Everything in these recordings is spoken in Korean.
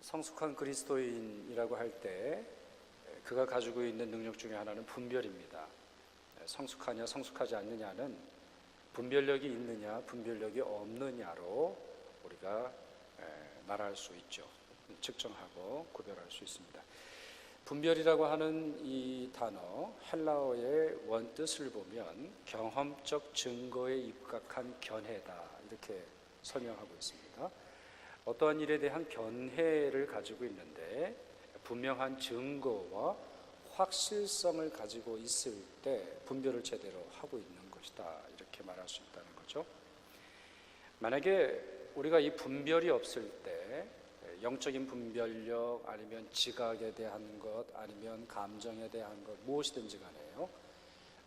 성숙한 그리스도인이라고 할 때 그가 가지고 있는 능력 중에 하나는 분별입니다. 성숙하냐 성숙하지 않느냐는 분별력이 있느냐 분별력이 없느냐로 우리가 말할 수 있죠. 측정하고 구별할 수 있습니다. 분별이라고 하는 이 단어 헬라어의 원뜻을 보면 경험적 증거에 입각한 견해다 이렇게 설명하고 있습니다. 어떠한 일에 대한 견해를 가지고 있는데 분명한 증거와 확실성을 가지고 있을 때 분별을 제대로 하고 있는 것이다 이렇게 말할 수 있다는 거죠. 만약에 우리가 이 분별이 없을 때 영적인 분별력 아니면 지각에 대한 것 아니면 감정에 대한 것 무엇이든지 간에요,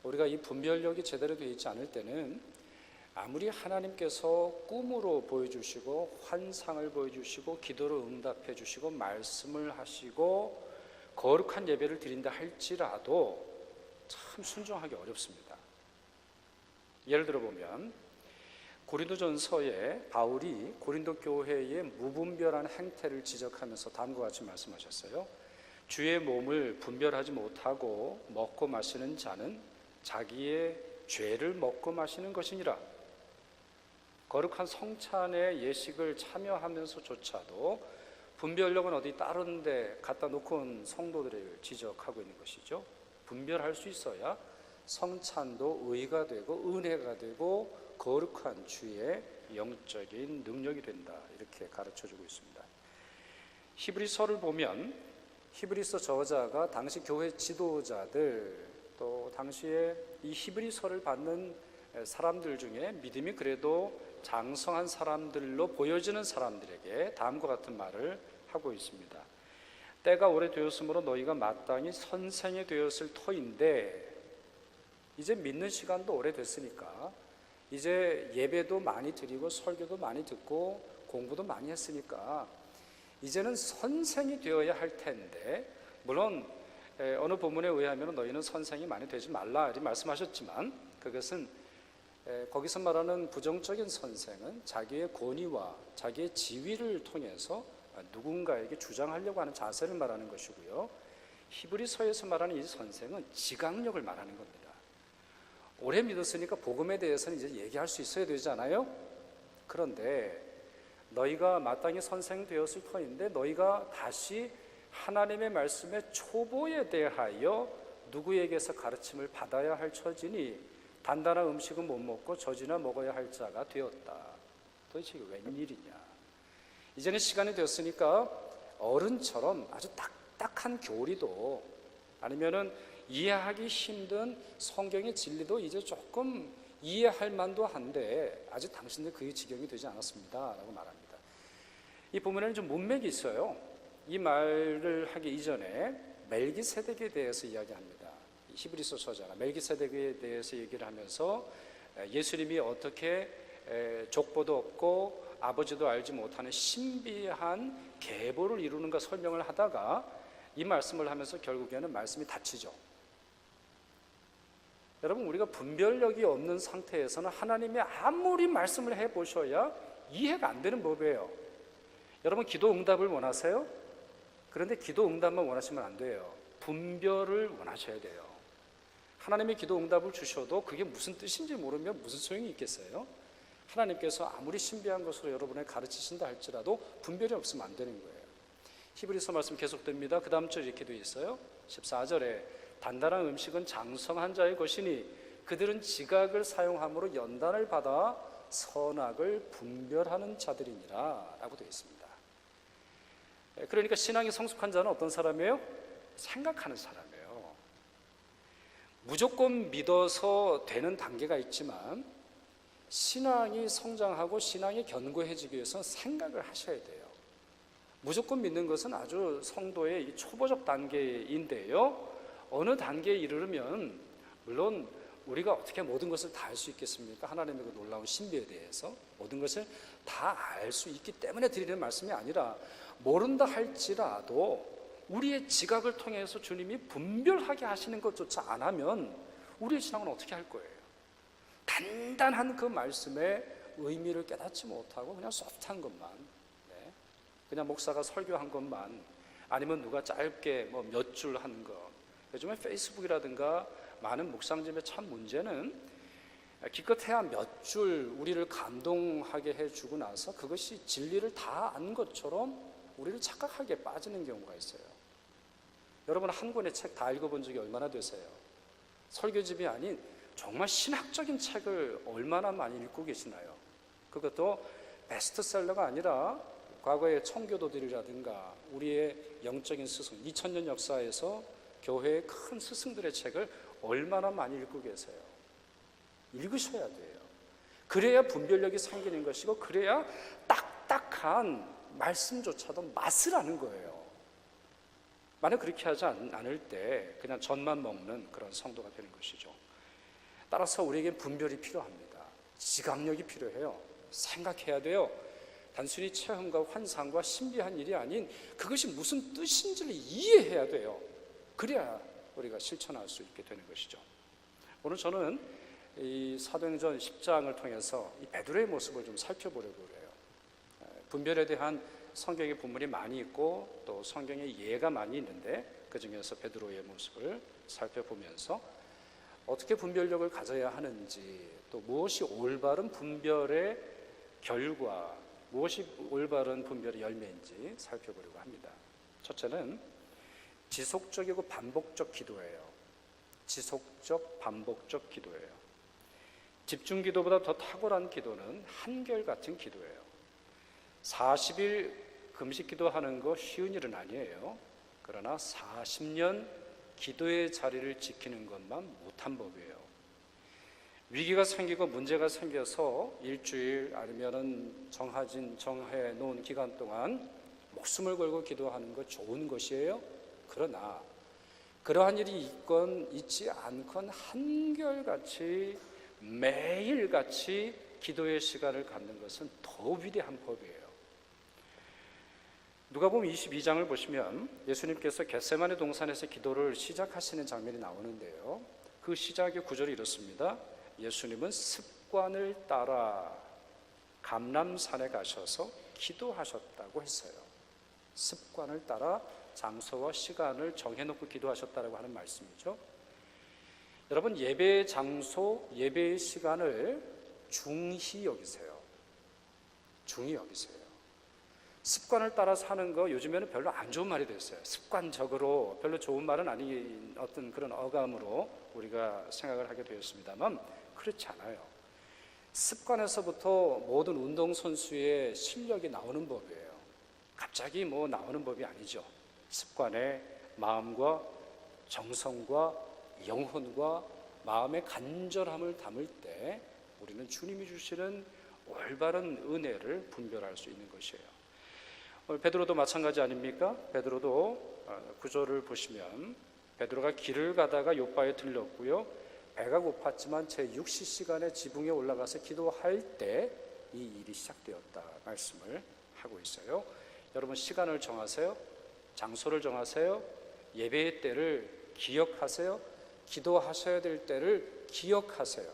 우리가 이 분별력이 제대로 되어 있지 않을 때는 아무리 하나님께서 꿈으로 보여주시고 환상을 보여주시고 기도로 응답해 주시고 말씀을 하시고 거룩한 예배를 드린다 할지라도 참 순종하기 어렵습니다. 예를 들어 보면 고린도전서에 바울이 고린도 교회의 무분별한 행태를 지적하면서 다음과 같이 말씀하셨어요. 주의 몸을 분별하지 못하고 먹고 마시는 자는 자기의 죄를 먹고 마시는 것이니라. 거룩한 성찬의 예식을 참여하면서조차도 분별력은 어디 다른 데 갖다 놓고 온 성도들을 지적하고 있는 것이죠. 분별할 수 있어야 성찬도 의가 되고 은혜가 되고 거룩한 주의 영적인 능력이 된다 이렇게 가르쳐주고 있습니다. 히브리서를 보면 히브리서 저자가 당시 교회 지도자들 또 당시에 이 히브리서를 받는 사람들 중에 믿음이 그래도 장성한 사람들로 보여지는 사람들에게 다음과 같은 말을 하고 있습니다. 때가 오래되었으므로 너희가 마땅히 선생이 되었을 터인데, 이제 믿는 시간도 오래됐으니까 이제 예배도 많이 드리고 설교도 많이 듣고 공부도 많이 했으니까 이제는 선생이 되어야 할 텐데, 물론 어느 본문에 의하면 너희는 선생이 많이 되지 말라 이렇게 말씀하셨지만 그것은 거기서 말하는 부정적인 선생은 자기의 권위와 자기의 지위를 통해서 누군가에게 주장하려고 하는 자세를 말하는 것이고요, 히브리서에서 말하는 이 선생은 지각력을 말하는 겁니다. 오래 믿었으니까 복음에 대해서는 이제 얘기할 수 있어야 되잖아요. 그런데 너희가 마땅히 선생 되었을 터인데 너희가 다시 하나님의 말씀의 초보에 대하여 누구에게서 가르침을 받아야 할 처지니 단단한 음식은 못 먹고 젖이나 먹어야 할 자가 되었다. 도대체 이게 웬일이냐. 이제는 시간이 됐으니까 어른처럼 아주 딱딱한 교리도 아니면은 이해하기 힘든 성경의 진리도 이제 조금 이해할 만도 한데 아직 당신들 그 지경이 되지 않았습니다 라고 말합니다. 이 본문에는 좀 문맥이 있어요. 이 말을 하기 이전에 멜기세덱에 대해서 이야기합니다. 히브리서 저자가 멜기세덱에 대해서 얘기를 하면서 예수님이 어떻게 족보도 없고 아버지도 알지 못하는 신비한 계보를 이루는가 설명을 하다가 이 말씀을 하면서 결국에는 말씀이 닫히죠. 여러분, 우리가 분별력이 없는 상태에서는 하나님이 아무리 말씀을 해보셔야 이해가 안 되는 법이에요. 여러분, 기도 응답을 원하세요? 그런데 기도 응답만 원하시면 안 돼요. 분별을 원하셔야 돼요. 하나님의 기도 응답을 주셔도 그게 무슨 뜻인지 모르면 무슨 소용이 있겠어요? 하나님께서 아무리 신비한 것으로 여러분을 가르치신다 할지라도 분별이 없으면 안 되는 거예요. 히브리서 말씀 계속됩니다. 그 다음 절 이렇게 되어 있어요. 14절에 단단한 음식은 장성한 자의 것이니 그들은 지각을 사용함으로 연단을 받아 선악을 분별하는 자들이니라 라고 되어 있습니다. 그러니까 신앙이 성숙한 자는 어떤 사람이에요? 생각하는 사람이에요. 무조건 믿어서 되는 단계가 있지만 신앙이 성장하고 신앙이 견고해지기 위해서는 생각을 하셔야 돼요. 무조건 믿는 것은 아주 성도의 이 초보적 단계인데요, 어느 단계에 이르르면 물론 우리가 어떻게 모든 것을 다 알 수 있겠습니까? 하나님의 그 놀라운 신비에 대해서 모든 것을 다 알 수 있기 때문에 드리는 말씀이 아니라 모른다 할지라도 우리의 지각을 통해서 주님이 분별하게 하시는 것조차 안 하면 우리의 신앙은 어떻게 할 거예요? 단단한 그 말씀의 의미를 깨닫지 못하고 그냥 소프트한 것만 그냥 목사가 설교한 것만, 아니면 누가 짧게 뭐 몇 줄 하는 거. 요즘에 페이스북이라든가 많은 묵상집의 참 문제는 기껏해야 몇 줄 우리를 감동하게 해주고 나서 그것이 진리를 다 안 것처럼 우리를 착각하게 빠지는 경우가 있어요. 여러분, 한 권의 책 다 읽어본 적이 얼마나 되세요? 설교집이 아닌 정말 신학적인 책을 얼마나 많이 읽고 계시나요? 그것도 베스트셀러가 아니라 과거의 청교도들이라든가 우리의 영적인 스승, 2000년 역사에서 교회의 큰 스승들의 책을 얼마나 많이 읽고 계세요? 읽으셔야 돼요. 그래야 분별력이 생기는 것이고, 그래야 딱딱한 말씀조차도 맛을 아는 거예요. 만약 그렇게 하지 않을 때 그냥 젖만 먹는 그런 성도가 되는 것이죠. 따라서 우리에게 분별이 필요합니다. 지각력이 필요해요. 생각해야 돼요. 단순히 체험과 환상과 신비한 일이 아닌 그것이 무슨 뜻인지를 이해해야 돼요. 그래야 우리가 실천할 수 있게 되는 것이죠. 오늘 저는 이 사도행전 10장을 통해서 이 베드로의 모습을 좀 살펴보려고 그래요. 분별에 대한 성경의 본문이 많이 있고 또 성경의 예가 많이 있는데, 그 중에서 베드로의 모습을 살펴보면서 어떻게 분별력을 가져야 하는지, 또 무엇이 올바른 분별의 결과, 무엇이 올바른 분별의 열매인지 살펴보려고 합니다. 첫째는 지속적이고 반복적 기도예요. 지속적 반복적 기도예요. 집중 기도보다 더 탁월한 기도는 한결같은 기도예요. 40일 금식 기도하는 거 쉬운 일은 아니에요. 그러나 40년 기도의 자리를 지키는 것만 못한 법이에요. 위기가 생기고 문제가 생겨서 일주일 아니면은 정해 놓은 기간 동안 목숨을 걸고 기도하는 거 좋은 것이에요. 그러나 그러한 일이 있건 있지 않건 한결같이 매일같이 기도의 시간을 갖는 것은 더 위대한 법이에요. 누가복음 22장을 보시면 예수님께서 겟세마네 동산에서 기도를 시작하시는 장면이 나오는데요, 그 시작의 구절이 이렇습니다. 예수님은 습관을 따라 감람산에 가셔서 기도하셨다고 했어요. 습관을 따라 장소와 시간을 정해놓고 기도하셨다고 하는 말씀이죠. 여러분, 예배의 장소, 예배의 시간을 중히 여기세요. 중히 여기세요. 습관을 따라 사는 거 요즘에는 별로 안 좋은 말이 됐어요. 습관적으로 별로 좋은 말은 아닌 어떤 그런 어감으로 우리가 생각을 하게 되었습니다만 그렇지 않아요. 습관에서부터 모든 운동선수의 실력이 나오는 법이에요. 갑자기 뭐 나오는 법이 아니죠. 습관에 마음과 정성과 영혼과 마음의 간절함을 담을 때 우리는 주님이 주시는 올바른 은혜를 분별할 수 있는 것이에요. 베드로도 마찬가지 아닙니까? 베드로도 구절을 보시면 베드로가 길을 가다가 요바에 들렀고요, 배가 고팠지만 제6시간에 지붕에 올라가서 기도할 때 이 일이 시작되었다 말씀을 하고 있어요. 여러분, 시간을 정하세요. 장소를 정하세요. 예배의 때를 기억하세요. 기도하셔야 될 때를 기억하세요.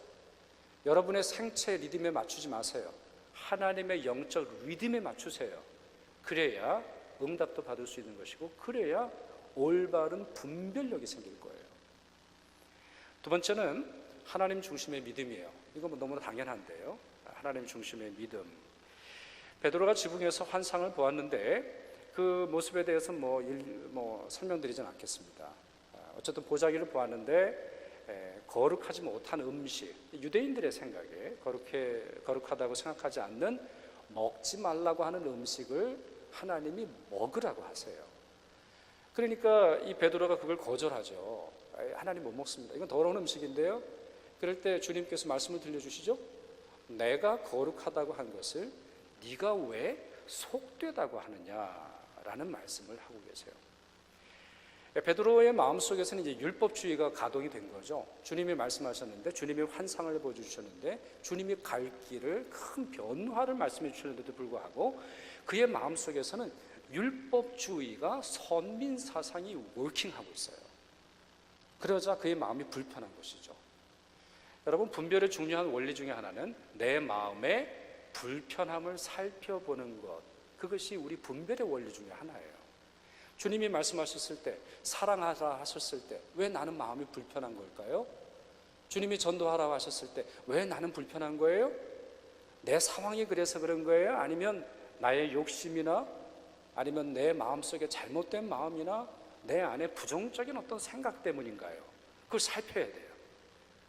여러분의 생체 리듬에 맞추지 마세요. 하나님의 영적 리듬에 맞추세요. 그래야 응답도 받을 수 있는 것이고, 그래야 올바른 분별력이 생길 거예요. 두 번째는 하나님 중심의 믿음이에요. 이건 너무나 당연한데요. 하나님 중심의 믿음. 베드로가 지붕에서 환상을 보았는데 그 모습에 대해서 설명드리진 않겠습니다. 어쨌든 보자기를 보았는데 거룩하지 못한 음식, 유대인들의 생각에 거룩하다고 생각하지 않는 먹지 말라고 하는 음식을 하나님이 먹으라고 하세요. 그러니까 이 베드로가 그걸 거절하죠. 하나님 못 먹습니다. 이건 더러운 음식인데요. 그럴 때 주님께서 말씀을 들려주시죠. 내가 거룩하다고 한 것을 네가 왜 속되다고 하느냐라는 말씀을 하고 계세요. 베드로의 마음속에서는 이제 율법주의가 가동이 된 거죠. 주님이 말씀하셨는데, 주님이 환상을 보여주셨는데, 주님이 갈 길을 큰 변화를 말씀해 주셨는데도 불구하고 그의 마음속에서는 율법주의가 선민 사상이 워킹하고 있어요. 그러자 그의 마음이 불편한 것이죠. 여러분, 분별의 중요한 원리 중에 하나는 내 마음의 불편함을 살펴보는 것, 그것이 우리 분별의 원리 중에 하나예요. 주님이 말씀하셨을 때, 사랑하라 하셨을 때 왜 나는 마음이 불편한 걸까요? 주님이 전도하라고 하셨을 때 왜 나는 불편한 거예요? 내 상황이 그래서 그런 거예요? 아니면 나의 욕심이나 아니면 내 마음속에 잘못된 마음이나 내 안에 부정적인 어떤 생각 때문인가요? 그걸 살펴야 돼요.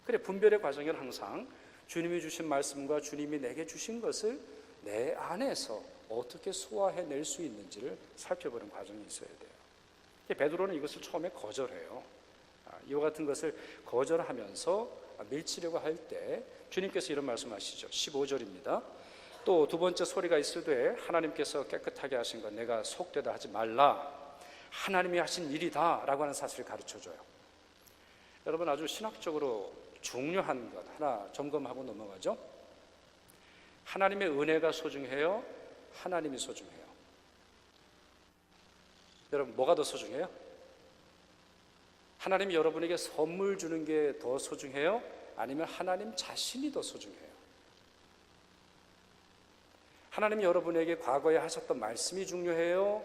그래, 분별의 과정은 항상 주님이 주신 말씀과 주님이 내게 주신 것을 내 안에서 어떻게 소화해낼 수 있는지를 살펴보는 과정이 있어야 돼요. 베드로는 이것을 처음에 거절해요. 이와 같은 것을 거절하면서 밀치려고 할 때 주님께서 이런 말씀하시죠. 15절입니다. 또 두 번째 소리가 있으되 하나님께서 깨끗하게 하신 것 내가 속되다 하지 말라. 하나님이 하신 일이다 라고 하는 사실을 가르쳐줘요. 여러분, 아주 신학적으로 중요한 것 하나 점검하고 넘어가죠. 하나님의 은혜가 소중해요? 하나님이 소중해요? 여러분, 뭐가 더 소중해요? 하나님이 여러분에게 선물 주는 게 더 소중해요? 아니면 하나님 자신이 더 소중해요? 하나님이 여러분에게 과거에 하셨던 말씀이 중요해요?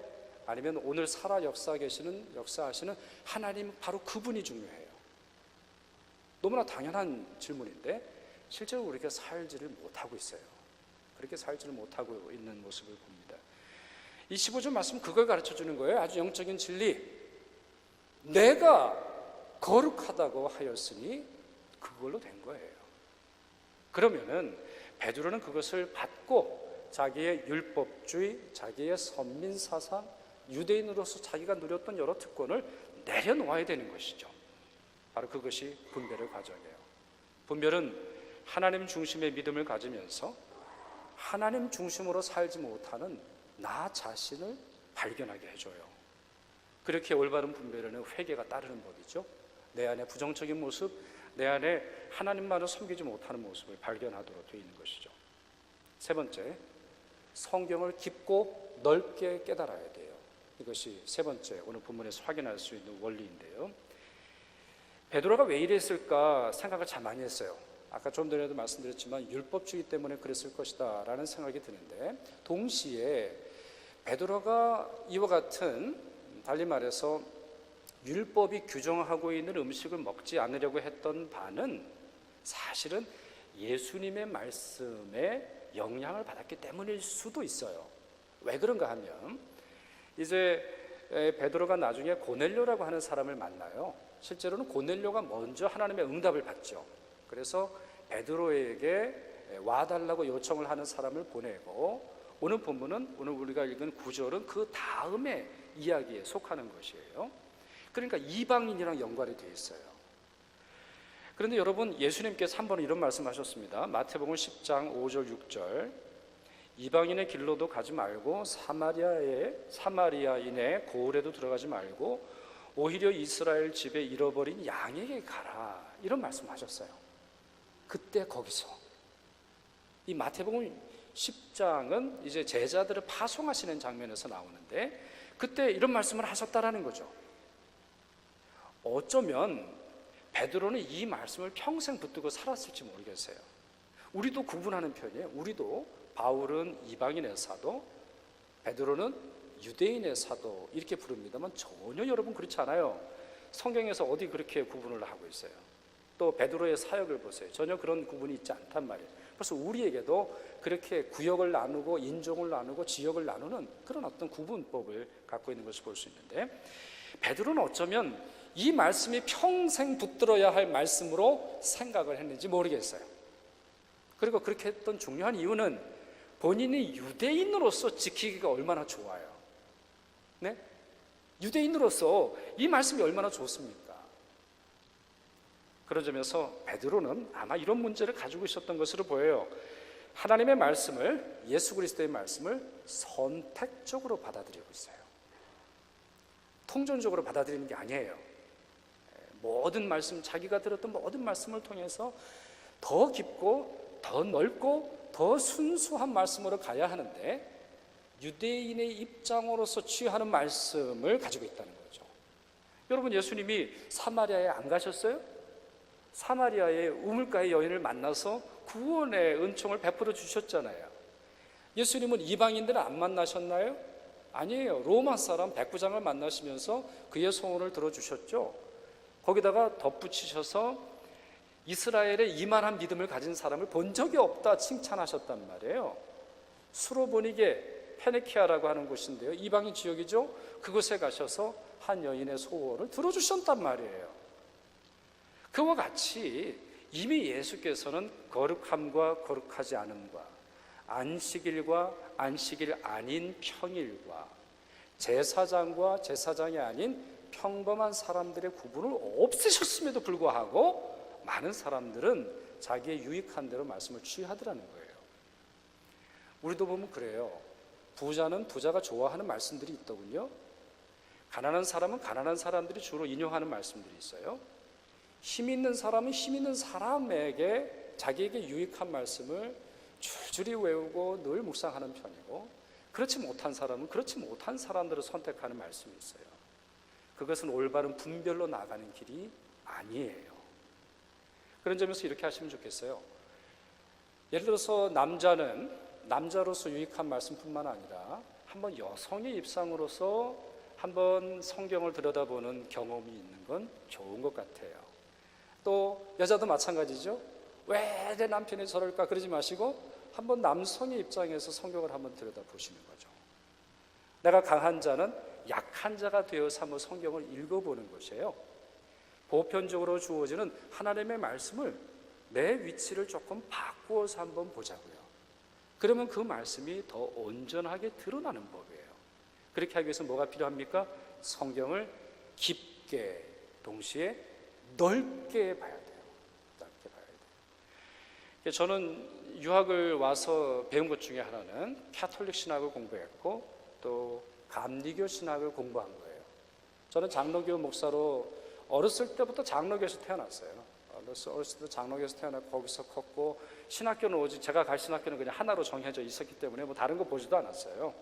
아니면 오늘 살아 역사하시는 하나님 바로 그분이 중요해요? 너무나 당연한 질문인데 실제로 우리가 살지를 못하고 있어요. 그렇게 살지를 못하고 있는 모습을 봅니다. 이 15절 말씀 그걸 가르쳐주는 거예요. 아주 영적인 진리. 내가 거룩하다고 하였으니 그걸로 된 거예요. 그러면은 베드로는 그것을 받고 자기의 율법주의, 자기의 선민사상, 유대인으로서 자기가 누렸던 여러 특권을 내려놓아야 되는 것이죠. 바로 그것이 분별의 과정이에요. 분별은 하나님 중심의 믿음을 가지면서 하나님 중심으로 살지 못하는 나 자신을 발견하게 해줘요. 그렇게 올바른 분별에는 회개가 따르는 법이죠. 내 안에 부정적인 모습, 내 안에 하나님만을 섬기지 못하는 모습을 발견하도록 되어 있는 것이죠. 세 번째, 성경을 깊고 넓게 깨달아야 돼요. 이것이 세 번째 오늘 본문에서 확인할 수 있는 원리인데요. 베드로가 왜 이랬을까 생각을 참 많이 했어요. 아까 좀 전에도 말씀드렸지만 율법주의 때문에 그랬을 것이다 라는 생각이 드는데, 동시에 베드로가 이와 같은, 달리 말해서 율법이 규정하고 있는 음식을 먹지 않으려고 했던 바는 사실은 예수님의 말씀에 영향을 받았기 때문일 수도 있어요. 왜 그런가 하면 이제 베드로가 나중에 고넬료라고 하는 사람을 만나요. 실제로는 고넬료가 먼저 하나님의 응답을 받죠. 그래서 베드로에게 와달라고 요청을 하는 사람을 보내고, 오늘 본문은, 오늘 우리가 읽은 구절은 그 다음에 이야기에 속하는 것이에요. 그러니까 이방인이랑 연관이 되어 있어요. 그런데 여러분, 예수님께서 한 번 이런 말씀하셨습니다. 마태복음 10장 5절 6절 이방인의 길로도 가지 말고 사마리아인의 고을에도 들어가지 말고 오히려 이스라엘 집에 잃어버린 양에게 가라, 이런 말씀하셨어요. 그때 거기서 이 마태복음 10장은 이제 제자들을 파송하시는 장면에서 나오는데 그때 이런 말씀을 하셨다라는 거죠. 어쩌면 베드로는 이 말씀을 평생 붙들고 살았을지 모르겠어요. 우리도 구분하는 편이에요. 우리도 바울은 이방인의 사도, 베드로는 유대인의 사도 이렇게 부릅니다만 전혀 여러분 그렇지 않아요. 성경에서 어디 그렇게 구분을 하고 있어요. 또 베드로의 사역을 보세요. 전혀 그런 구분이 있지 않단 말이에요. 그래서 우리에게도 그렇게 구역을 나누고 인종을 나누고 지역을 나누는 그런 어떤 구분법을 갖고 있는 것을 볼 수 있는데, 베드로는 어쩌면 이 말씀이 평생 붙들어야 할 말씀으로 생각을 했는지 모르겠어요. 그리고 그렇게 했던 중요한 이유는 본인이 유대인으로서 지키기가 얼마나 좋아요. 네? 유대인으로서 이 말씀이 얼마나 좋습니까? 그런 점에서 베드로는 아마 이런 문제를 가지고 있었던 것으로 보여요. 하나님의 말씀을, 예수 그리스도의 말씀을 선택적으로 받아들이고 있어요. 통전적으로 받아들이는 게 아니에요. 모든 말씀, 자기가 들었던 모든 말씀을 통해서 더 깊고 더 넓고 더 순수한 말씀으로 가야 하는데 유대인의 입장으로서 취하는 말씀을 가지고 있다는 거죠. 여러분, 예수님이 사마리아에 안 가셨어요? 사마리아의 우물가의 여인을 만나서 구원의 은총을 베풀어 주셨잖아요. 예수님은 이방인들을 안 만나셨나요? 아니에요. 로마 사람 백부장을 만나시면서 그의 소원을 들어주셨죠. 거기다가 덧붙이셔서 이스라엘에 이만한 믿음을 가진 사람을 본 적이 없다 칭찬하셨단 말이에요. 수로보니게 페네키아라고 하는 곳인데요, 이방인 지역이죠. 그곳에 가셔서 한 여인의 소원을 들어주셨단 말이에요. 그와 같이 이미 예수께서는 거룩함과 거룩하지 않음과 안식일과 안식일 아닌 평일과 제사장과 제사장이 아닌 평범한 사람들의 구분을 없애셨음에도 불구하고 많은 사람들은 자기의 유익한 대로 말씀을 취하더라는 거예요. 우리도 보면 그래요. 부자는 부자가 좋아하는 말씀들이 있더군요. 가난한 사람은 가난한 사람들이 주로 인용하는 말씀들이 있어요. 힘 있는 사람은 힘 있는 사람에게 자기에게 유익한 말씀을 줄줄이 외우고 늘 묵상하는 편이고, 그렇지 못한 사람은 그렇지 못한 사람들을 선택하는 말씀이 있어요. 그것은 올바른 분별로 나가는 길이 아니에요. 그런 점에서 이렇게 하시면 좋겠어요. 예를 들어서 남자는 남자로서 유익한 말씀뿐만 아니라 한번 여성의 입장으로서 한번 성경을 들여다보는 경험이 있는 건 좋은 것 같아요. 또 여자도 마찬가지죠. 왜 내 남편이 저럴까 그러지 마시고 한번 남성의 입장에서 성경을 한번 들여다보시는 거죠. 내가 강한 자는 약한 자가 되어서 한번 성경을 읽어보는 것이에요. 보편적으로 주어지는 하나님의 말씀을 내 위치를 조금 바꾸어서 한번 보자고요. 그러면 그 말씀이 더 온전하게 드러나는 법이에요. 그렇게 하기 위해서 뭐가 필요합니까? 성경을 깊게 동시에 넓게 봐야 돼요. 넓게 봐야 돼요. 저는 유학을 와서 배운 것 중에 하나는 캐톨릭 신학을 공부했고 또 감리교 신학을 공부한 거예요. 저는 장로교 목사로 어렸을 때부터 장로교에서 태어났어요. 어렸을 때 장로교에서 태어나고 거기서 컸고, 신학교는 오직 제가 갈 신학교는 그냥 하나로 정해져 있었기 때문에 뭐 다른 거 보지도 않았어요.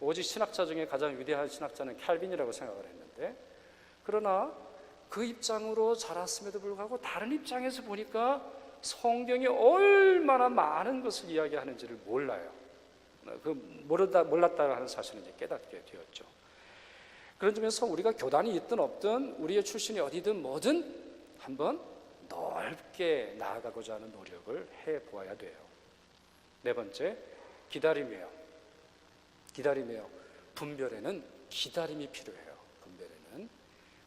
오직 신학자 중에 가장 위대한 신학자는 칼빈이라고 생각을 했는데, 그러나 그 입장으로 자랐음에도 불구하고 다른 입장에서 보니까 성경이 얼마나 많은 것을 이야기하는지를 몰라요. 몰랐다고 하는 사실을 이제 깨닫게 되었죠. 그런 점에서 우리가 교단이 있든 없든 우리의 출신이 어디든 뭐든 한번 넓게 나아가고자 하는 노력을 해보아야 돼요. 네 번째, 기다림이에요. 기다림이에요. 분별에는 기다림이 필요해요. 분별에는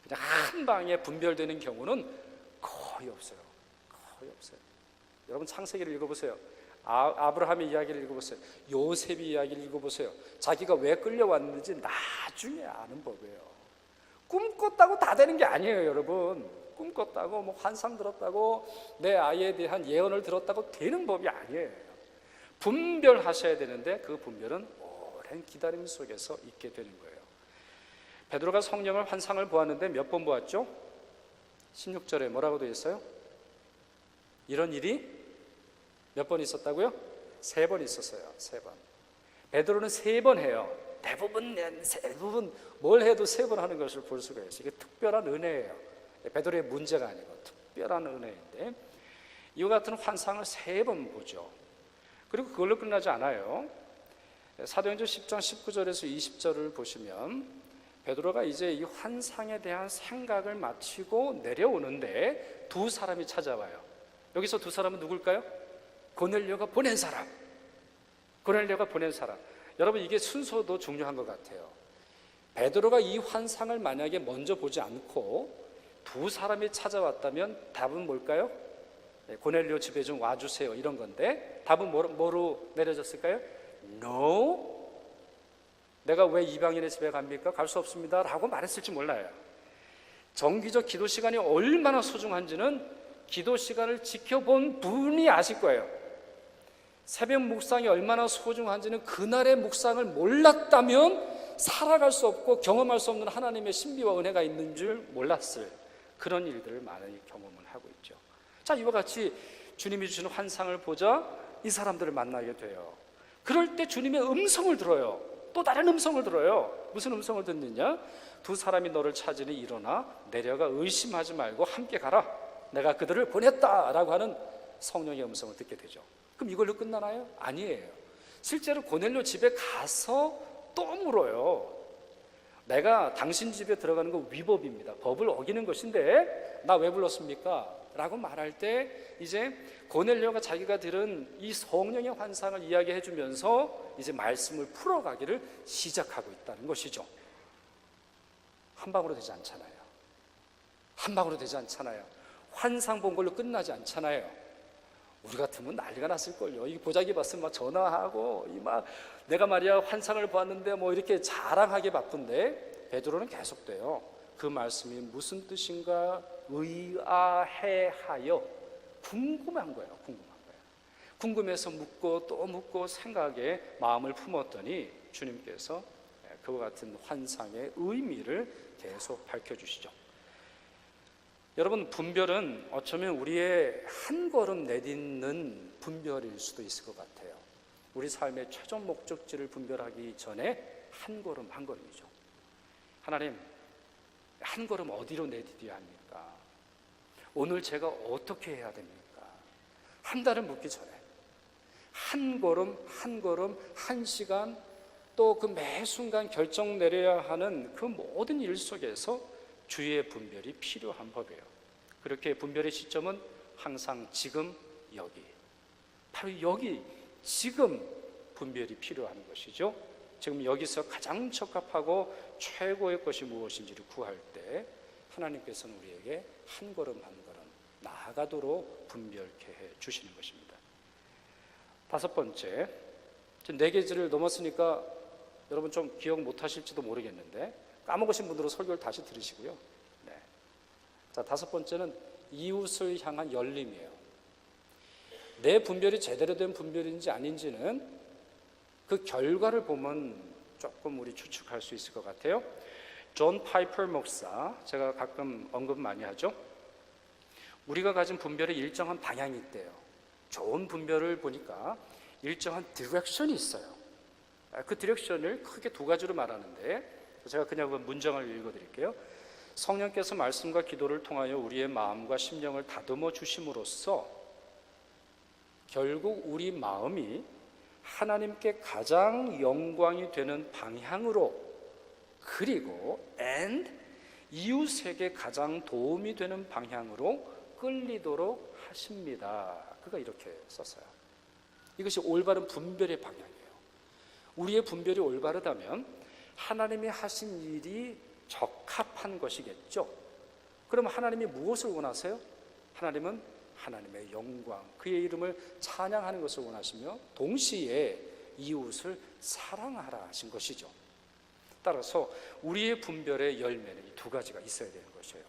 그냥 한 방에 분별되는 경우는 거의 없어요. 거의 없어요. 여러분 창세기를 읽어보세요. 아브라함의 이야기를 읽어보세요. 요셉의 이야기를 읽어보세요. 자기가 왜 끌려왔는지 나중에 아는 법이에요. 꿈꿨다고 다 되는 게 아니에요, 여러분. 꿈꿨다고 뭐 환상 들었다고 내 아이에 대한 예언을 들었다고 되는 법이 아니에요. 분별하셔야 되는데 그 분별은 오랜 기다림 속에서 있게 되는 거예요. 베드로가 성령을 환상을 보았는데 몇 번 보았죠? 16절에 뭐라고 되어 있어요? 이런 일이 몇 번 있었다고요? 3번 있었어요. 3번. 베드로는 3번 해요. 대부분 뭘 해도 3번 하는 것을 볼 수가 있어요. 이게 특별한 은혜예요. 베드로의 문제가 아니고 특별한 은혜인데, 이와 같은 환상을 3번 보죠. 그리고 그걸로 끝나지 않아요. 사도행전 10장 19절에서 20절을 보시면 베드로가 이제 이 환상에 대한 생각을 마치고 내려오는데 두 사람이 찾아와요. 여기서 두 사람은 누굴까요? 고넬료가 보낸 사람. 고넬료가 보낸 사람. 여러분, 이게 순서도 중요한 것 같아요. 베드로가 이 환상을 만약에 먼저 보지 않고 두 사람이 찾아왔다면 답은 뭘까요? 고넬료 집에 좀 와주세요, 이런 건데 답은 뭐로 내려졌을까요? No. 내가 왜 이방인의 집에 갑니까? 갈 수 없습니다 라고 말했을지 몰라요. 정기적 기도 시간이 얼마나 소중한지는 기도 시간을 지켜본 분이 아실 거예요. 새벽 묵상이 얼마나 소중한지는 그날의 묵상을 몰랐다면 살아갈 수 없고 경험할 수 없는 하나님의 신비와 은혜가 있는 줄 몰랐을 그런 일들을 많이 경험을 하고 있죠. 자, 이와 같이 주님이 주시는 환상을 보자 이 사람들을 만나게 돼요. 그럴 때 주님의 음성을 들어요. 또 다른 음성을 들어요. 무슨 음성을 듣느냐? 두 사람이 너를 찾으니 일어나 내려가 의심하지 말고 함께 가라. 내가 그들을 보냈다라고 하는 성령의 음성을 듣게 되죠. 그럼 이걸로 끝나나요? 아니에요. 실제로 고넬료 집에 가서 또 물어요. 내가 당신 집에 들어가는 거 위법입니다. 법을 어기는 것인데 나 왜 불렀습니까? 라고 말할 때 이제 고넬료가 자기가 들은 이 성령의 환상을 이야기해 주면서 이제 말씀을 풀어가기를 시작하고 있다는 것이죠. 한 방으로 되지 않잖아요. 한 방으로 되지 않잖아요. 환상 본 걸로 끝나지 않잖아요. 우리 같으면 난리가 났을걸요. 이 보자기 봤으면 막 전화하고 내가 말이야 환상을 보았는데 뭐 이렇게 자랑하기 바쁜데 베드로는 계속돼요. 그 말씀이 무슨 뜻인가 의아해하여 궁금한 거예요. 궁금해서 묻고 또 묻고 생각에 마음을 품었더니 주님께서 그와 같은 환상의 의미를 계속 밝혀주시죠. 여러분, 분별은 어쩌면 우리의 한 걸음 내딛는 분별일 수도 있을 것 같아요. 우리 삶의 최종 목적지를 분별하기 전에 한 걸음 한 걸음이죠. 하나님, 한 걸음 어디로 내디뎌야 합니까? 오늘 제가 어떻게 해야 됩니까? 한 달을 묻기 전에 한 걸음 한 걸음 한 시간 또 그 매 순간 결정 내려야 하는 그 모든 일 속에서 주의 분별이 필요한 법이에요. 그렇게 분별의 시점은 항상 지금 여기, 바로 여기 지금 분별이 필요한 것이죠. 지금 여기서 가장 적합하고 최고의 것이 무엇인지를 구할 때 하나님께서는 우리에게 한 걸음 한 걸음 나아가도록 분별케 해 주시는 것입니다. 다섯 번째, 지금 4개지를 넘었으니까 여러분 좀 기억 못 하실지도 모르겠는데 까먹으신 분들은 설교를 다시 들으시고요. 자, 다섯 번째는 이웃을 향한 열림이에요. 내 분별이 제대로 된 분별인지 아닌지는 그 결과를 보면 조금 우리 추측할 수 있을 것 같아요. 존 파이퍼 목사, 제가 가끔 언급 많이 하죠. 우리가 가진 분별에 일정한 방향이 있대요. 좋은 분별을 보니까 일정한 디렉션이 있어요. 그 디렉션을 크게 2가지로 말하는데 제가 그냥 그 문장을 읽어드릴게요. 성령께서 말씀과 기도를 통하여 우리의 마음과 심령을 다듬어 주심으로써 결국 우리 마음이 하나님께 가장 영광이 되는 방향으로 그리고 이웃에게 가장 도움이 되는 방향으로 끌리도록 하십니다. 그가 이렇게 썼어요. 이것이 올바른 분별의 방향이에요. 우리의 분별이 올바르다면 하나님이 하신 일이 적합한 것이겠죠. 그럼 하나님이 무엇을 원하세요? 하나님은 하나님의 영광, 그의 이름을 찬양하는 것을 원하시며 동시에 이웃을 사랑하라 하신 것이죠. 따라서 우리의 분별의 열매는 이 2가지가 있어야 되는 것이에요.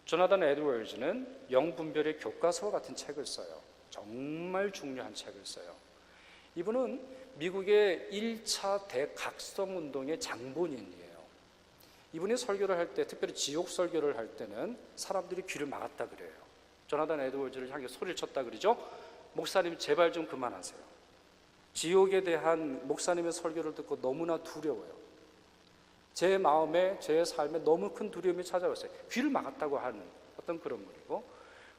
조나단 에드워즈는 영분별의 교과서와 같은 책을 써요. 정말 중요한 책을 써요. 이분은 미국의 1차 대각성운동의 장본인이에요. 이분이 설교를 할 때, 특별히 지옥 설교를 할 때는 사람들이 귀를 막았다 그래요. 조나단 에드워즈를 향해 소리를 쳤다 그러죠. 목사님 제발 좀 그만하세요. 지옥에 대한 목사님의 설교를 듣고 너무나 두려워요. 제 마음에, 제 삶에 너무 큰 두려움이 찾아왔어요. 귀를 막았다고 하는 어떤 그런 분이고,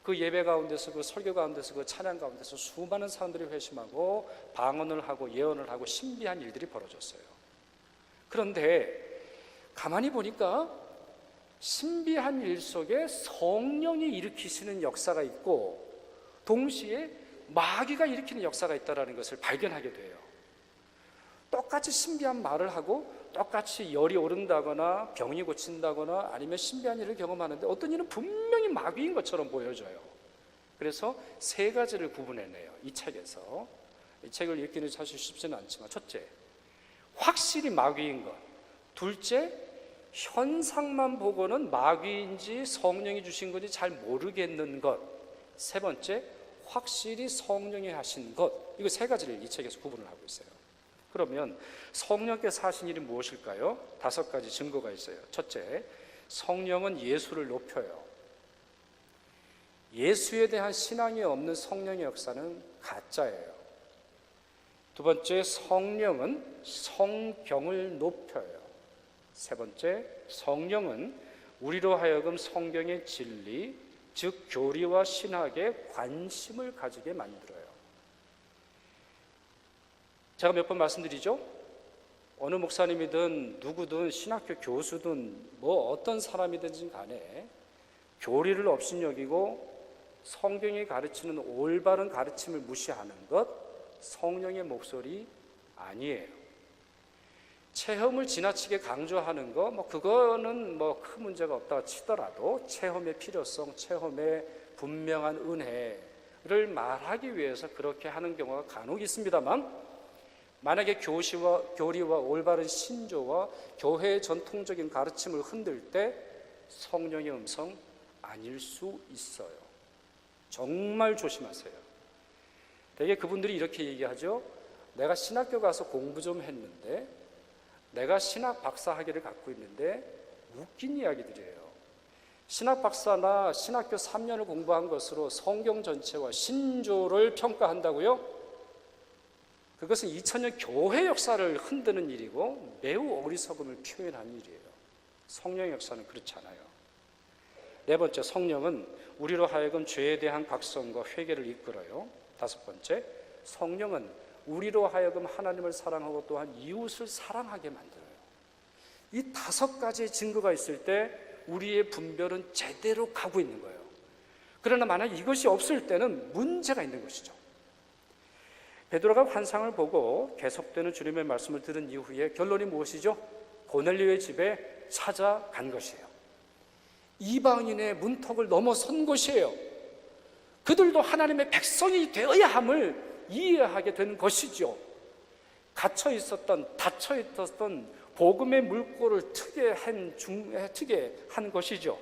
그 예배 가운데서, 그 설교 가운데서, 그 찬양 가운데서 수많은 사람들이 회심하고 방언을 하고 예언을 하고 신비한 일들이 벌어졌어요. 그런데 가만히 보니까 신비한 일 속에 성령이 일으키시는 역사가 있고 동시에 마귀가 일으키는 역사가 있다는 것을 발견하게 돼요. 똑같이 신비한 말을 하고 똑같이 열이 오른다거나 병이 고친다거나 아니면 신비한 일을 경험하는데 어떤 일은 분명히 마귀인 것처럼 보여져요. 그래서 3가지를 구분해내요. 이 책에서. 이 책을 읽기는 사실 쉽지는 않지만, 첫째, 확실히 마귀인 것. 둘째, 현상만 보고는 마귀인지 성령이 주신 건지 잘 모르겠는 것. 세 번째, 확실히 성령이 하신 것. 이거 3가지를 이 책에서 구분을 하고 있어요. 그러면 성령께서 하신 일이 무엇일까요? 5가지 증거가 있어요. 첫째, 성령은 예수를 높여요. 예수에 대한 신앙이 없는 성령의 역사는 가짜예요. 두 번째, 성령은 성경을 높여요. 세 번째, 성령은 우리로 하여금 성경의 진리, 즉 교리와 신학에 관심을 가지게 만들어요. 제가 몇 번 말씀드리죠. 어느 목사님이든 누구든 신학교 교수든 뭐 어떤 사람이든지 간에 교리를 업신여기고 성경이 가르치는 올바른 가르침을 무시하는 것, 성령의 목소리 아니에요. 체험을 지나치게 강조하는 거, 그거는 큰 문제가 없다고 치더라도 체험의 필요성, 체험의 분명한 은혜를 말하기 위해서 그렇게 하는 경우가 간혹 있습니다만, 만약에 교리와 올바른 신조와 교회의 전통적인 가르침을 흔들 때 성령의 음성 아닐 수 있어요. 정말 조심하세요. 대개 그분들이 이렇게 얘기하죠. 내가 신학교 가서 공부 좀 했는데, 내가 신학 박사 학위를 갖고 있는데, 웃긴 이야기들이에요. 신학 박사나 신학교 3년을 공부한 것으로 성경 전체와 신조를 평가한다고요? 그것은 2000년 교회 역사를 흔드는 일이고 매우 어리석음을 표현한 일이에요. 성령의 역사는 그렇지 않아요. 네 번째, 성령은 우리로 하여금 죄에 대한 각성과 회개를 이끌어요. 다섯 번째, 성령은 우리로 하여금 하나님을 사랑하고 또한 이웃을 사랑하게 만들어요. 이 다섯 가지의 증거가 있을 때 우리의 분별은 제대로 가고 있는 거예요. 그러나 만약 이것이 없을 때는 문제가 있는 것이죠. 베드로가 환상을 보고 계속되는 주님의 말씀을 들은 이후에 결론이 무엇이죠? 고넬료의 집에 찾아간 것이에요. 이방인의 문턱을 넘어선 것이에요. 그들도 하나님의 백성이 되어야 함을 이해하게 된 것이죠. 닫혀 있었던 복음의 물꼬를 트게 한 것이죠.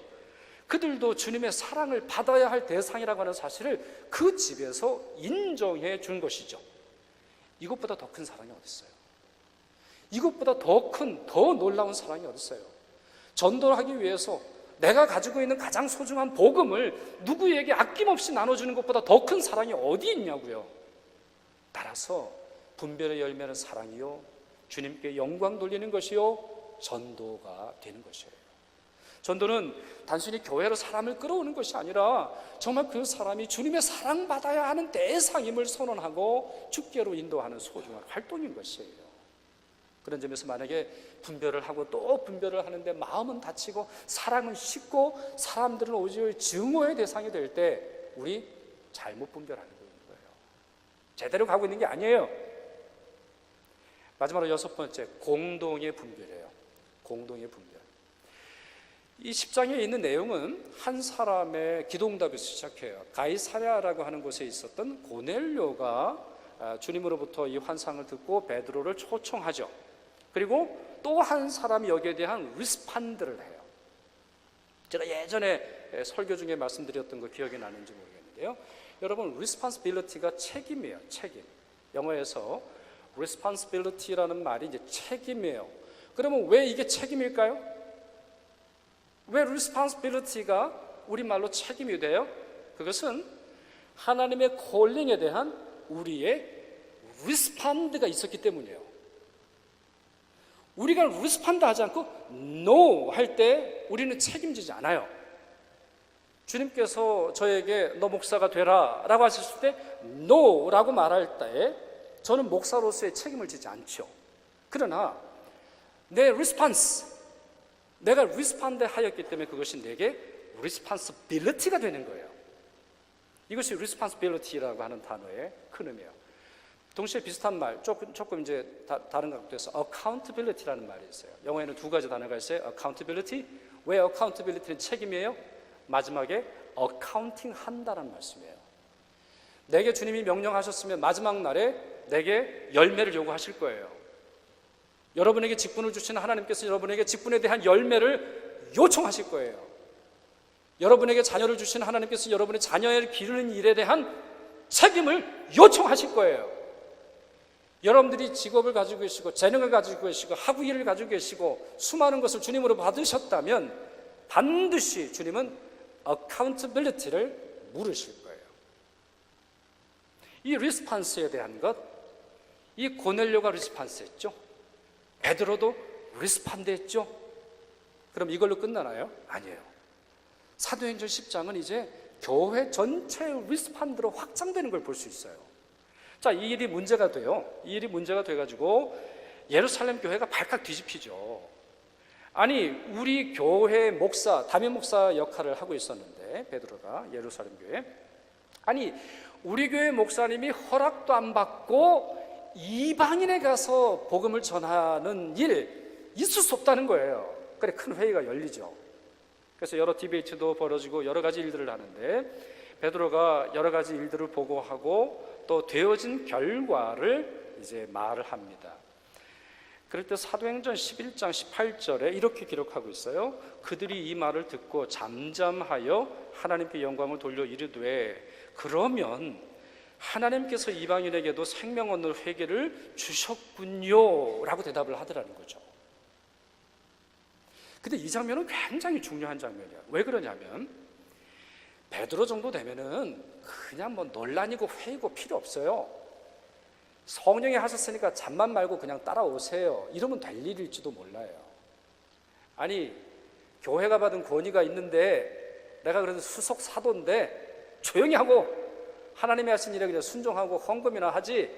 그들도 주님의 사랑을 받아야 할 대상이라고 하는 사실을 그 집에서 인정해 준 것이죠. 이것보다 더 큰 사랑이 어디 있어요? 이것보다 더 놀라운 사랑이 어디 있어요? 전도를 하기 위해서 내가 가지고 있는 가장 소중한 복음을 누구에게 아낌없이 나눠주는 것보다 더 큰 사랑이 어디 있냐고요. 따라서 분별의 열매는 사랑이요, 주님께 영광 돌리는 것이요, 전도가 되는 것이에요. 전도는 단순히 교회로 사람을 끌어오는 것이 아니라 정말 그 사람이 주님의 사랑받아야 하는 대상임을 선언하고 주께로 인도하는 소중한 활동인 것이에요. 그런 점에서 만약에 분별을 하고 또 분별을 하는데 마음은 다치고 사랑은 식고 사람들은 오히려 증오의 대상이 될 때 우리 잘못 분별하는 거예요. 제대로 가고 있는 게 아니에요. 마지막으로 여섯 번째, 공동의 분별이에요. 공동의 분별. 이 10장에 있는 내용은 한 사람의 기도응답에서 시작해요. 가이사랴라고 하는 곳에 있었던 고넬료가 주님으로부터 이 환상을 듣고 베드로를 초청하죠. 그리고 또 한 사람이 여기에 대한 리스판드를 해요. 제가 예전에 설교 중에 말씀드렸던 거 기억이 나는지 모르겠는데요. 여러분, responsibility가 책임이에요. 책임. 영어에서 responsibility라는 말이 이제 책임이에요. 그러면 왜 이게 책임일까요? 왜 responsibility가 우리말로 책임이 돼요? 그것은 하나님의 콜링에 대한 우리의 respond가 있었기 때문이에요. 우리가 respond 하지 않고 no 할 때 우리는 책임지지 않아요. 주님께서 저에게 너 목사가 되라 라고 하셨을 때 no 라고 말할 때 저는 목사로서의 책임을 지지 않죠. 그러나 내 response, 내가 리스판드 하였기 때문에 그것이 내게 responsibility가 되는 거예요. 이것이 responsibility라고 하는 단어의 큰 의미예요. 동시에 비슷한 말, 조금 이제 다른 각도에서 accountability라는 말이 있어요. 영어에는 두 가지 단어가 있어요. accountability. 왜 accountability는 책임이에요? 마지막에 accounting 한다는 말씀이에요. 내게 주님이 명령하셨으면 마지막 날에 내게 열매를 요구하실 거예요. 여러분에게 직분을 주시는 하나님께서 여러분에게 직분에 대한 열매를 요청하실 거예요. 여러분에게 자녀를 주시는 하나님께서 여러분의 자녀를 기르는 일에 대한 책임을 요청하실 거예요. 여러분들이 직업을 가지고 계시고 재능을 가지고 계시고 학위를 가지고 계시고 수많은 것을 주님으로 받으셨다면 반드시 주님은 accountability를 물으실 거예요. 이 리스판스에 대한 것, 이 고넬료가 리스판스했죠. 베드로도 리스판드했죠. 그럼 이걸로 끝나나요? 아니에요. 사도행전 10장은 이제 교회 전체의 리스판드로 확장되는 걸 볼 수 있어요. 자, 이 일이 문제가 돼요. 이 일이 문제가 돼가지고 예루살렘 교회가 발칵 뒤집히죠. 아니, 우리 교회 목사, 담임 목사 역할을 하고 있었는데, 베드로가 예루살렘 교회, 아니 우리 교회 목사님이 허락도 안 받고 이방인에 가서 복음을 전하는 일 있을 수 없다는 거예요. 그래, 큰 회의가 열리죠. 그래서 여러 디베이트도 벌어지고 여러 가지 일들을 하는데, 베드로가 여러 가지 일들을 보고하고 또 되어진 결과를 이제 말을 합니다. 그럴 때 사도행전 11장 18절에 이렇게 기록하고 있어요. 그들이 이 말을 듣고 잠잠하여 하나님께 영광을 돌려 이르되, 그러면 하나님께서 이방인에게도 생명 얻는 회개를 주셨군요 라고 대답을 하더라는 거죠. 근데 이 장면은 굉장히 중요한 장면이에요. 왜 그러냐면, 베드로 정도 되면은 그냥 뭐 논란이고 회의고 필요 없어요. 성령이 하셨으니까 잠만 말고 그냥 따라오세요, 이러면 될 일일지도 몰라요. 아니, 교회가 받은 권위가 있는데 내가 그래도 수석 사도인데 조용히 하고 하나님이 하신 일에 그냥 순종하고 헌금이나 하지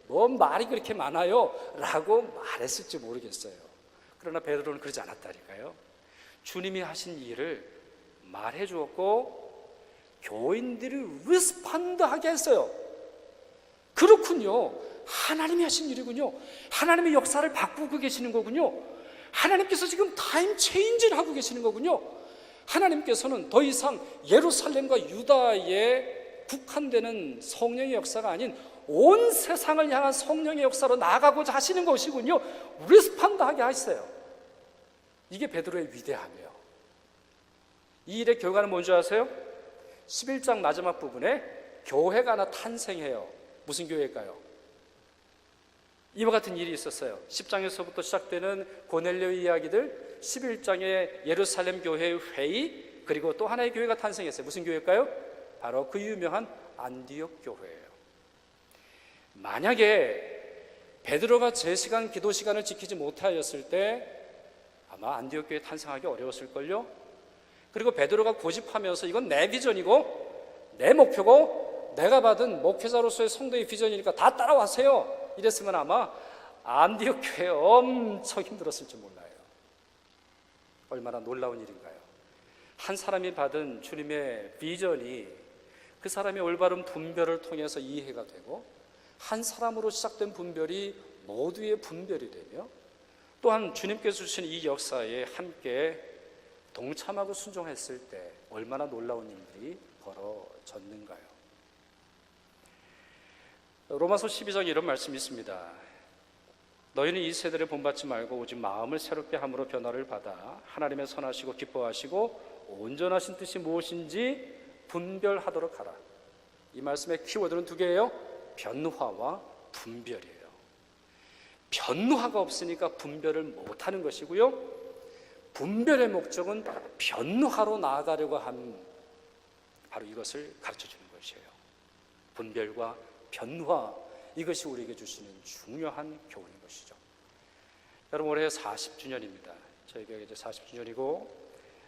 뭔 말이 그렇게 많아요 라고 말했을지 모르겠어요. 그러나 베드로는 그러지 않았다니까요. 주님이 하신 일을 말해 주었고 교인들이 리스폰드하게 했어요. 그렇군요, 하나님이 하신 일이군요, 하나님의 역사를 바꾸고 계시는 거군요, 하나님께서 지금 타임 체인지를 하고 계시는 거군요. 하나님께서는 더 이상 예루살렘과 유다에 국한되는 성령의 역사가 아닌 온 세상을 향한 성령의 역사로 나아가고자 하시는 것이군요. 리스폰드하게 하셨어요. 이게 베드로의 위대함이에요. 이 일의 결과는 뭔지 아세요? 11장 마지막 부분에 교회가 하나 탄생해요. 무슨 교회일까요? 이와 같은 일이 있었어요. 10장에서부터 시작되는 고넬료 이야기들, 11장의 예루살렘 교회의 회의, 그리고 또 하나의 교회가 탄생했어요. 무슨 교회일까요? 바로 그 유명한 안디옥 교회예요. 만약에 베드로가 제 시간, 기도 시간을 지키지 못하였을 때 아마 안디옥 교회 탄생하기 어려웠을걸요. 그리고 베드로가 고집하면서 이건 내 비전이고 내 목표고 내가 받은 목회자로서의 성도의 비전이니까 다 따라와세요 이랬으면 아마 안디옥 교회 엄청 힘들었을지 몰라요. 얼마나 놀라운 일인가요? 한 사람이 받은 주님의 비전이 그 사람의 올바른 분별을 통해서 이해가 되고, 한 사람으로 시작된 분별이 모두의 분별이 되며, 또한 주님께서 주신 이 역사에 함께 동참하고 순종했을 때 얼마나 놀라운 일들이 벌어졌는가요? 로마서 12장에 이런 말씀이 있습니다. 너희는 이 세대를 본받지 말고 오직 마음을 새롭게 함으로 변화를 받아 하나님의 선하시고 기뻐하시고 온전하신 뜻이 무엇인지 분별하도록 하라. 이 말씀의 키워드는 두 개예요. 변화와 분별이에요. 변화가 없으니까 분별을 못하는 것이고요, 분별의 목적은 변화로 나아가려고 하는, 바로 이것을 가르쳐주는 것이에요. 분별과 변화, 이것이 우리에게 주시는 중요한 교훈인 것이죠. 여러분, 올해 40주년입니다. 저희가 이제 40주년이고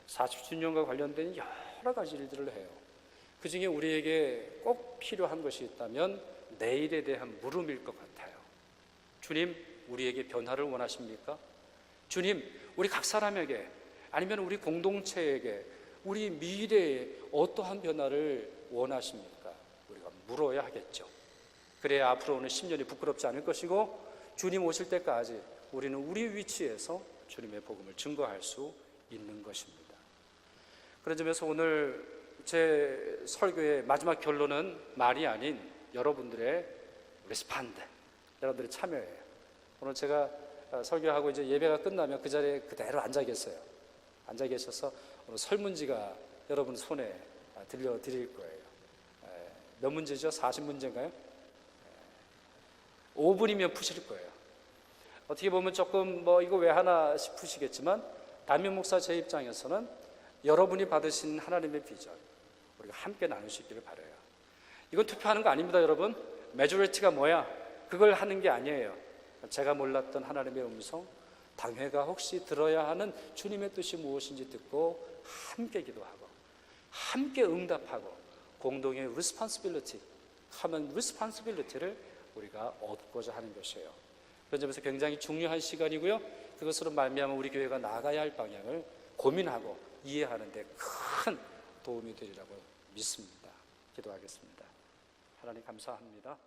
40주년과 관련된 여러 가지 일들을 해요. 그 중에 우리에게 꼭 필요한 것이 있다면 내일에 대한 물음일 것 같아요. 주님, 우리에게 변화를 원하십니까? 주님, 우리 각 사람에게, 아니면 우리 공동체에게, 우리 미래에 어떠한 변화를 원하십니까? 우리가 물어야 하겠죠. 그래야 앞으로 오는 10년이 부끄럽지 않을 것이고, 주님 오실 때까지 우리는 우리 위치에서 주님의 복음을 증거할 수 있는 것입니다. 그런 점에서 오늘 제 설교의 마지막 결론은 말이 아닌 여러분들의 리스폰드, 여러분들의 참여예요. 오늘 제가 설교하고 이제 예배가 끝나면 그 자리에 그대로 앉아 계세요. 앉아 계셔서 오늘 설문지가 여러분 손에 들려드릴 거예요. 몇 문제죠? 40문제인가요? 5분이면 푸실 거예요. 어떻게 보면 조금 이거 왜 하나 싶으시겠지만, 담임 목사 제 입장에서는 여러분이 받으신 하나님의 비전, 우리가 함께 나눌 수 있기를 바라요. 이건 투표하는 거 아닙니다, 여러분. 메조리티가 뭐야? 그걸 하는 게 아니에요. 제가 몰랐던 하나님의 음성, 당회가 혹시 들어야 하는 주님의 뜻이 무엇인지 듣고 함께 기도하고 함께 응답하고 공동의 responsibility, common responsibility를 우리가 얻고자 하는 것이에요. 그런 점에서 굉장히 중요한 시간이고요. 그것으로 말미암아 우리 교회가 나아가야 할 방향을 고민하고 이해하는 데 큰 도움이 되리라고 믿습니다. 기도하겠습니다. 하나님 감사합니다.